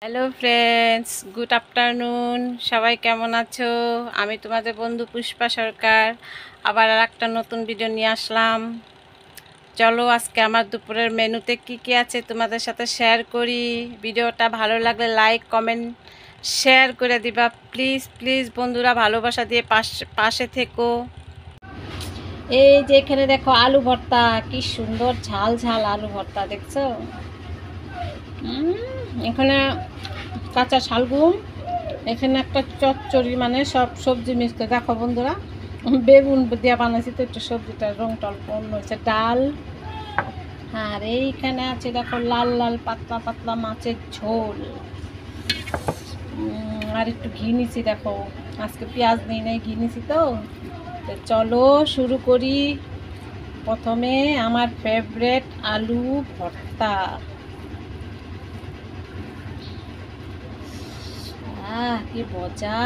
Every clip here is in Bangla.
Hello friends, good afternoon. সবাই কেমন আছো? আমি তোমাদের বন্ধু পুষ্পা সরকার আবার আর একটা নতুন ভিডিও নিয়ে আসলাম। চলো আজকে আমার দুপুরের মেনুতে কি কি আছে তোমাদের সাথে শেয়ার করি। ভিডিওটা ভালো লাগলে লাইক কমেন্ট শেয়ার করে দিবা প্লিজ প্লিজ বন্ধুরা, ভালোবাসা দিয়ে পাশে থেকো। এই যে এখানে দেখো আলু ভর্তা, কি সুন্দর ঝাল ঝাল আলু ভর্তা দেখছো। এখানে কাঁচা শালগম, এখানে একটা চচ্চড়ি, মানে সব সবজি মিক্স করে দেখো বন্ধুরা, বেগুন দিয়ে বানাইছি তো একটু সবজিটার রংটা অল্প অন্য হয়েছে। ডাল, আর এইখানে আছে দেখো লাল লাল পাতলা পাতলা মাছের ঝোল। আর একটু ঘি নিছি দেখো, আজকে পেঁয়াজ নেই নাই, ঘি নিছি তো। চলো শুরু করি। প্রথমে আমার ফেভারেট আলু ভর্তা। কি মজা,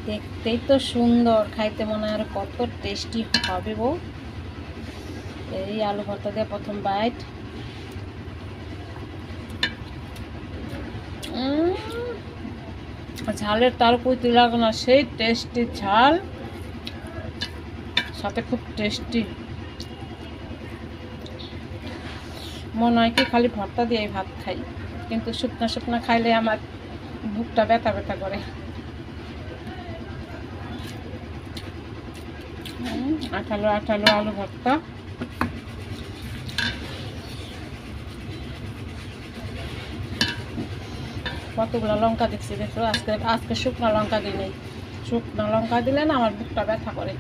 দেখতেই তো সুন্দর, খাইতে মনে হয় আর কত টেস্টি হবে গো। এই আলু ভর্তা দিয়ে প্রথম বাইট। ঝালের তার কইতে লাগে না, সেই টেস্টি ঝাল, সাথে খুব টেস্টি। মনে হয় কি খালি ভর্তা দিয়ে ভাত খাই, কিন্তু শুকনা শুকনা খাইলে আমার বুকটা ব্যথা ব্যথা করে। আঠালো আঠালো আলু ভর্তা। কতগুলো লঙ্কা দিচ্ছি দেখো, আজকে আজকে শুকনো লঙ্কা দিই নেই। শুকনো লঙ্কা দিলে না আমার বুকটা ব্যথা করে,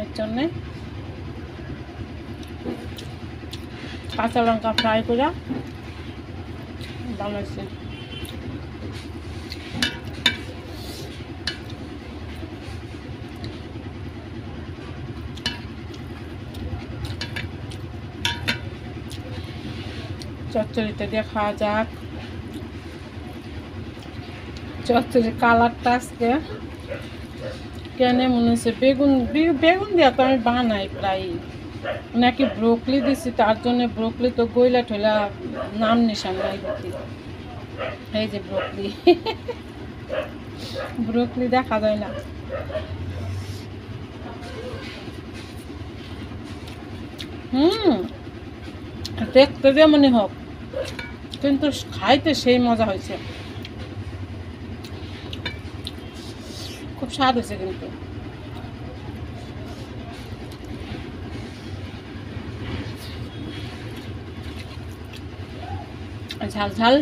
এর জন্যে কাঁচা লঙ্কা ফ্রাই করে বানাইছি। চচ্চড়িটা দিয়ে খাওয়া যাক। চচ্চড়ির কালারটা আজকে কেন মনে হচ্ছে বেগুন বেগুন দিয়ে তো আমি বানাই প্রায়, নাকি ব্রোকলি দিছি, তার জন্য ব্রোকলি তো গইলা ঠইলা নাম নিশান নাই দেখি। এই যে ব্রোকলি, ব্রোকলি দেখা যায় না। দেখতে যেমনই হোক, কিন্তু খাইতে সেই মজা হয়েছে, খুব স্বাদ হয়েছে কিন্তু। ঝাল ঝাল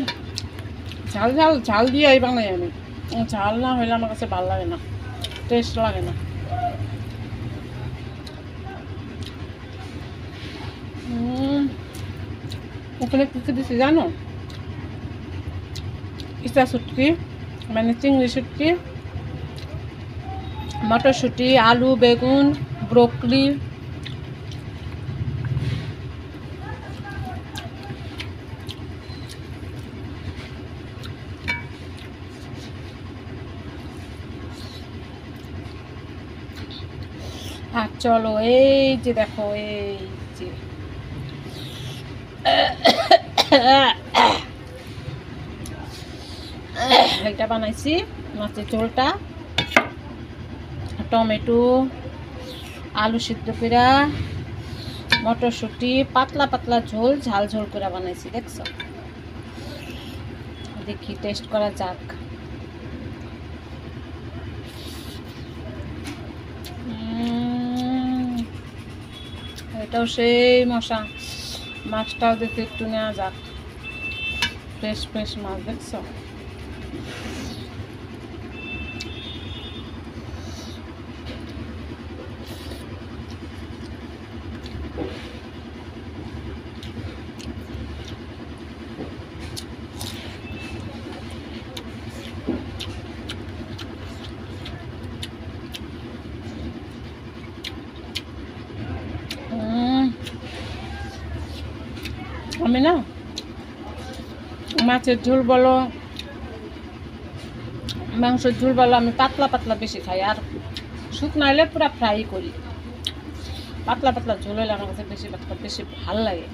ঝাল ঝাল ঝাল দিয়েই বানাই আমি, ঝাল না হইলে আমার কাছে ভালো লাগে না, টেস্ট লাগে না। ওখানে কিছু দিচ্ছি জানো, ইচ্ছা শুটকি, মানে চিংড়ি শুটকি, মটরশুঁটি, আলু, বেগুন, ব্রোকলি, আর চলো এই যে দেখো, এই যে এটা বানাইছি মাছের ঝোলটা, টমেটো, আলু সিদ্ধ করে, মটরশুঁটি, পাতলা পাতলা ঝোল, ঝাল ঝোল করে বানাইছি দেখছো। দেখি টেস্ট করা যাক। এটাও সেই মশা, মাছটাও দেখে একটু নেওয়া যাক। ফ্রেশ ফ্রেশ মাছ দেখছো। আমি না মাছের ঝোল বলো, মাংসের ঝোল বলো, আমি পাতলা পাতলা বেশি খাই, আর শুকনো হলে পুরো ফ্রাই করি। পাতলা পাতলা ঝোল হলে আমার কাছে বেশি ভালো লাগে।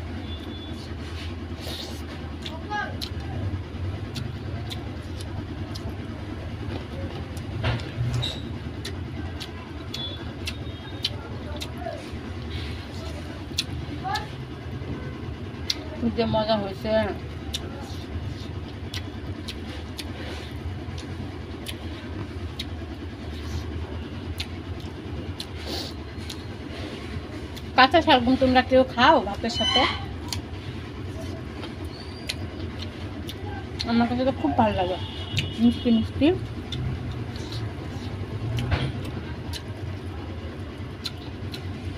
যে মজা হয়েছে। কাঁচা শালগম তোমরা কেউ খাও ভাতের সাথে? আমার কাছে তো খুব ভালো লাগে, মিষ্টি মিষ্টি।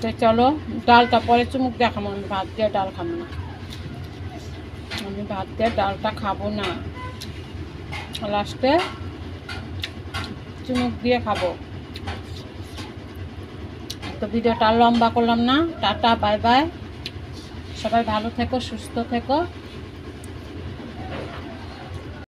তো চলো ডালটা পরে চুমুক দেখাবো। আমি ভাত দিয়ে ডাল খাবো না, আমি ভাত দিয়ে ডালটা খাবো না, লাস্টে চুমুক দিয়ে খাবো। তো ভিডিওটা লম্বা করলাম না, টাটা বাই বাই, সবাই ভালো থেকো, সুস্থ থেকো।